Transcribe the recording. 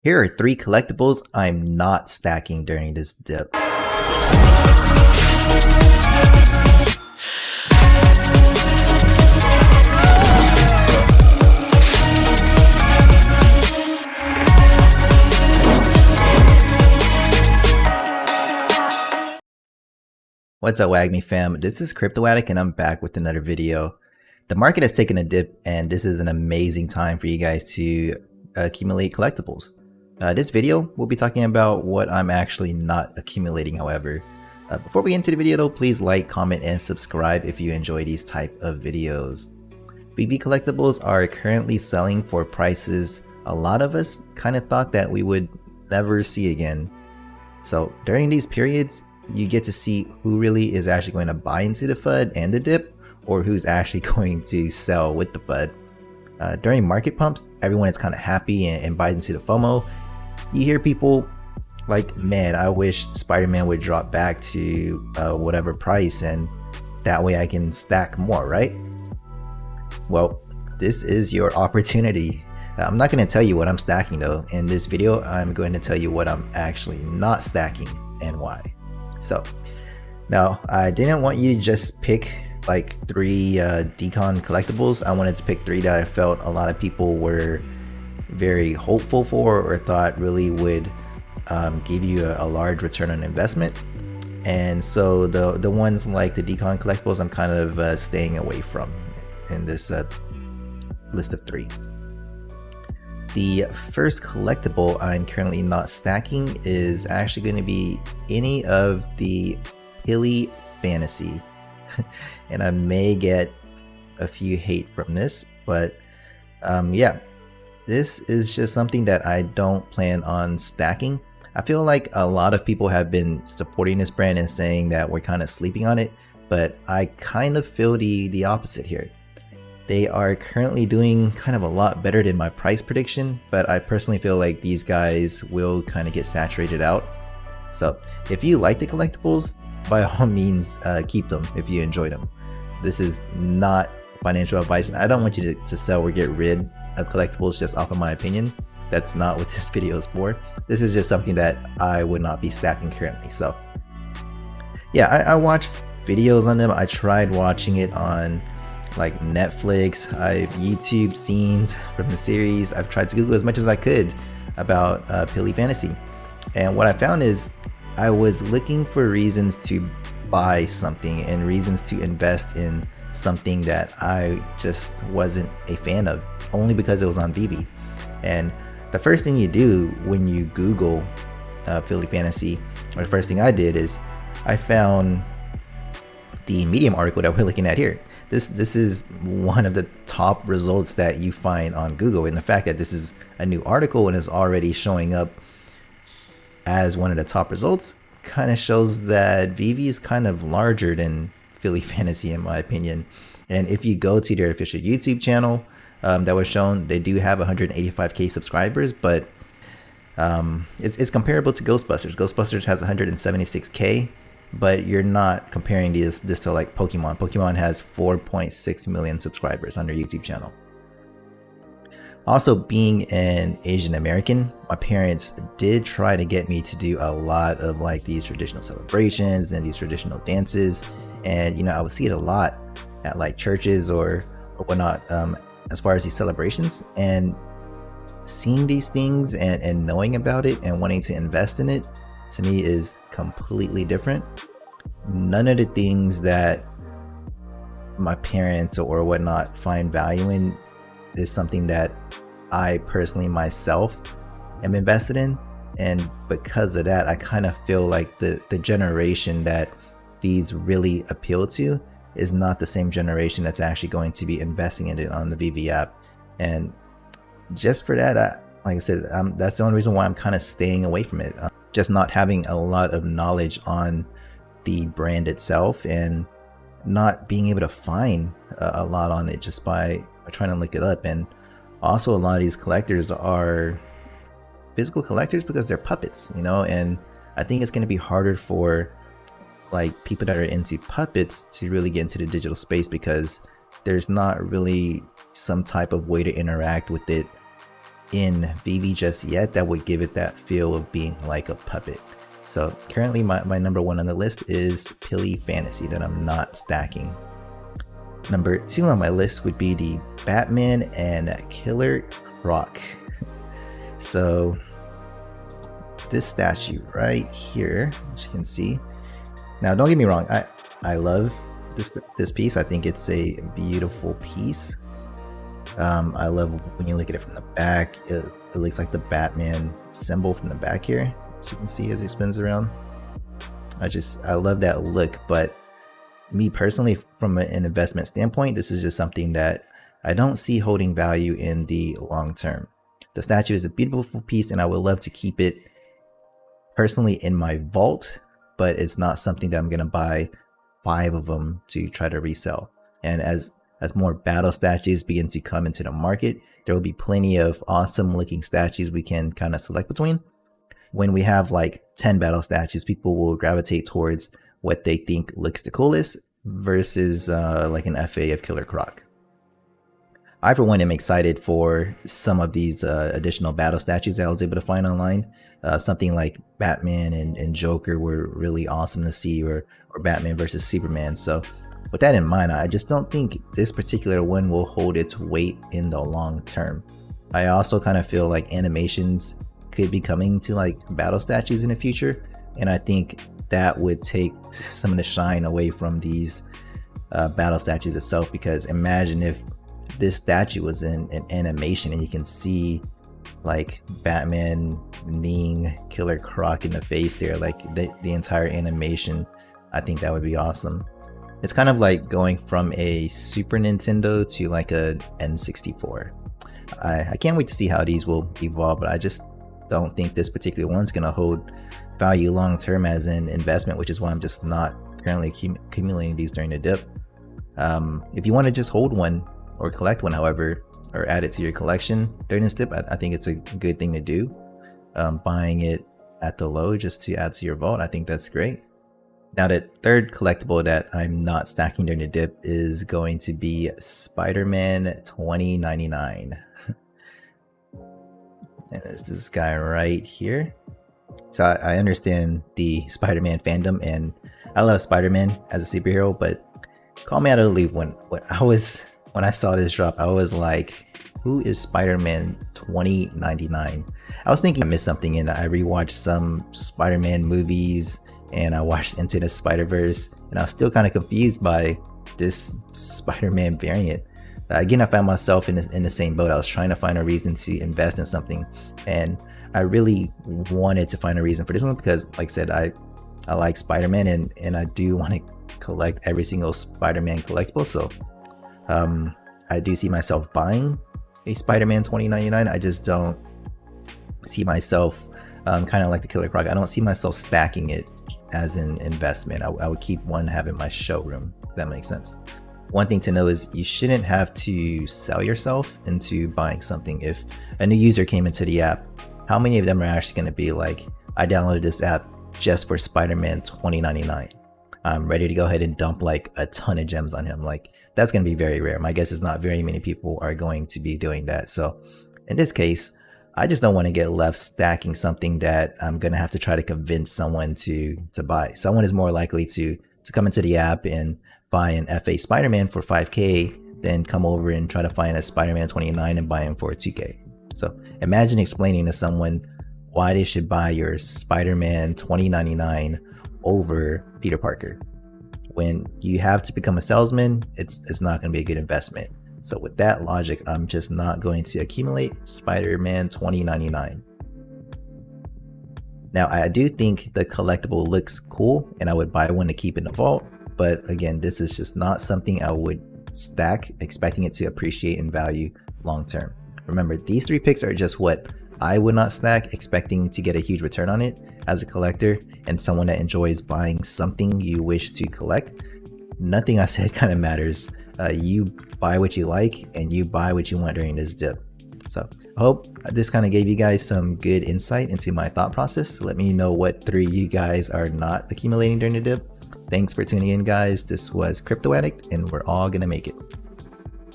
Here are 3 collectibles I'm not stacking during this dip. What's up, WAGME fam? This is Crypto Addict and I'm back with another video. The market has taken a dip and this is an amazing time for you guys to accumulate collectibles. This video, we'll be talking about what I'm actually not accumulating, however. Before we get into the video though, please like, comment, and subscribe if you enjoy these type of videos. VEVE collectibles are currently selling for prices a lot of us kind of thought that we would never see again. So during these periods, you get to see who really is actually going to buy into the FUD and the dip, or who's actually going to sell with the FUD. During market pumps, everyone is kind of happy and buys into the FOMO. You hear people like, man, I wish Spider-Man would drop back to whatever price and that way I can stack more, right? Well, this is your opportunity. I'm not going to tell you what I'm stacking though. In this video, I'm going to tell you what I'm actually not stacking and why. So now I didn't want you to just pick like 3 decon collectibles. I wanted to pick 3 that I felt a lot of people were very hopeful for or thought really would give you a large return on investment. And so the ones like the decon collectibles I'm kind of staying away from in this list of 3. The first collectible I'm currently not stacking is actually going to be any of the Hilly Fantasy. And I may get a few hate from this, but yeah, this is just something that I don't plan on stacking. I feel like a lot of people have been supporting this brand and saying that we're kind of sleeping on it, but I kind of feel the opposite here. They are currently doing kind of a lot better than my price prediction, but I personally feel like these guys will kind of get saturated out. So if you like the collectibles, by all means keep them if you enjoy them. This is not financial advice, and I don't want you to sell or get rid of collectibles just off of my opinion. That's not what this video is for. This is just something that I would not be stacking currently. So yeah, I watched videos on them. I tried watching it on like Netflix. I've YouTube scenes from the series. I've tried to Google as much as I could about Hilly Fantasy, and what I found is I was looking for reasons to buy something and reasons to invest in something that I just wasn't a fan of, only because it was on VEVE. And the first thing you do when you Google Hilly Fantasy, or the first thing I did, is I found the Medium article that we're looking at here. This is one of the top results that you find on Google, and the fact that this is a new article and is already showing up as one of the top results kind of shows that VEVE is kind of larger than Hilly Fantasy in my opinion. And if you go to their official YouTube channel that was shown, they do have 185k subscribers, but it's comparable to Ghostbusters. Ghostbusters has 176k, but you're not comparing this to like Pokemon. Pokemon has 4.6 million subscribers on their YouTube channel. Also, being an Asian American, my parents did try to get me to do a lot of like these traditional celebrations and these traditional dances. And you know, I would see it a lot at like churches or whatnot, as far as these celebrations. And seeing these things and knowing about it and wanting to invest in it, to me, is completely different. None of the things that my parents or whatnot find value in is something that I personally myself am invested in. And because of that, I kind of feel like the generation that these really appeal to is not the same generation that's actually going to be investing in it on the VEVE app. And just for that, like I said, that's the only reason why I'm kind of staying away from it. Just not having a lot of knowledge on the brand itself and not being able to find a lot on it just by trying to look it up. And also, a lot of these collectors are physical collectors because they're puppets, you know, and I think it's going to be harder for like people that are into puppets to really get into the digital space, because there's not really some type of way to interact with it in VEVE just yet that would give it that feel of being like a puppet. So currently my number one on the list is Pilly Fantasy that I'm not stacking. Number 2 on my list would be the Batman and Killer Croc. So this statue right here, as you can see. Now don't get me wrong, I love this piece. I think it's a beautiful piece. I love when you look at it from the back, it looks like the Batman symbol from the back here, as you can see as it spins around. I love that look, but me personally, from an investment standpoint, this is just something that I don't see holding value in the long term. The statue is a beautiful piece and I would love to keep it personally in my vault, but it's not something that I'm going to buy 5 of them to try to resell. And as more battle statues begin to come into the market, there will be plenty of awesome looking statues we can kind of select between. When we have like 10 battle statues, people will gravitate towards what they think looks the coolest versus like an FA of Killer Croc. I for one am excited for some of these additional battle statues that I was able to find online. Something like Batman and Joker were really awesome to see, or Batman versus Superman. So with that in mind, I just don't think this particular one will hold its weight in the long term. I also kind of feel like animations could be coming to like battle statues in the future, and I think that would take some of the shine away from these battle statues itself. Because imagine if this statue was in an animation and you can see like Batman kneeing Killer Croc in the face there, like the entire animation. I think that would be awesome. It's kind of like going from a Super Nintendo to like a N64. I can't wait to see how these will evolve, but I just don't think this particular one's gonna hold value long term as an investment, which is why I'm just not currently accumulating these during the dip. If you want to just hold one or collect one, however, or add it to your collection during this dip, I think it's a good thing to do. Buying it at the low just to add to your vault, I think that's great. Now the third collectible that I'm not stacking during the dip is going to be Spider-Man 2099. And it's this guy right here. So I understand the Spider-Man fandom and I love Spider-Man as a superhero, but call me out of the loop. When I saw this drop, I was like, who is Spider-Man 2099? I was thinking I missed something, and I rewatched some Spider-Man movies and I watched Into the Spider-Verse, and I was still kind of confused by this Spider-Man variant. Again, I found myself in the same boat. I was trying to find a reason to invest in something, and I really wanted to find a reason for this one because, like I said, I like Spider-Man and I do want to collect every single Spider-Man collectible. So I do see myself buying a Spider-Man 2099. I just don't see myself kind of like the Killer Croc. I don't see myself stacking it as an investment. I would keep one, have in my showroom, if that makes sense. One thing to know is you shouldn't have to sell yourself into buying something. If a new user came into the app, how many of them are actually going to be like, I downloaded this app just for Spider-Man 2099. I'm ready to go ahead and dump like a ton of gems on him. Like, that's going to be very rare. My guess is not very many people are going to be doing that. So in this case, I just don't want to get left stacking something that I'm going to have to try to convince someone to buy. Someone is more likely to come into the app and buy an FA Spider-Man for 5K than come over and try to find a Spider-Man 29 and buy him for 2K. So imagine explaining to someone why they should buy your Spider-Man 2099 over Peter Parker. When you have to become a salesman, it's not going to be a good investment. So with that logic, I'm just not going to accumulate Spider-Man 2099. Now, I do think the collectible looks cool and I would buy one to keep in the vault. But again, this is just not something I would stack, expecting it to appreciate in value long term. Remember, these 3 picks are just what I would not stack, expecting to get a huge return on it as a collector and someone that enjoys buying something you wish to collect. Nothing I said kind of matters. You buy what you like and you buy what you want during this dip. So I hope this kind of gave you guys some good insight into my thought process. Let me know what 3 you guys are not accumulating during the dip. Thanks for tuning in, guys. This was Crypto Addict, and we're all gonna make it.